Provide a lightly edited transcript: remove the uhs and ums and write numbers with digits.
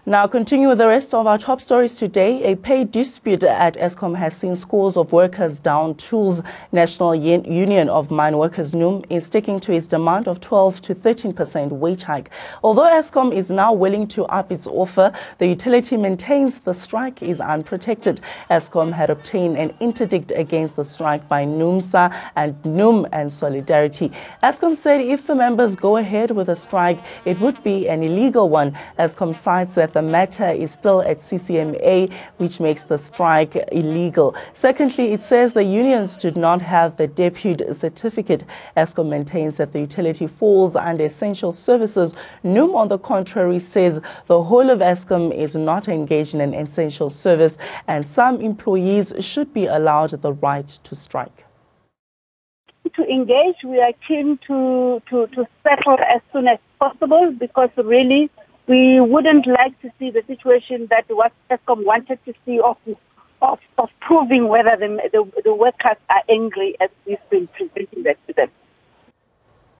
Now, continuing with the rest of our top stories today, a pay dispute at Eskom has seen scores of workers down tools. National Union of Mine Workers NUM is sticking to its demand of 12 to 13% wage hike. Although Eskom is now willing to up its offer, the utility maintains the strike is unprotected. Eskom had obtained an interdict against the strike by NUMSA and NUM and Solidarity. Eskom said if the members go ahead with a strike, it would be an illegal one. Eskom cites that the matter is still at CCMA, which makes the strike illegal. Secondly, it says the unions did not have the deputy certificate. Eskom maintains that the utility falls under essential services. NUM, on the contrary, says the whole of Eskom is not engaged in an essential service and some employees should be allowed the right to strike. To engage, we are keen to settle as soon as possible because really we wouldn't like to see the situation that what Eskom wanted to see of proving whether the workers are angry as we've been presenting that to them.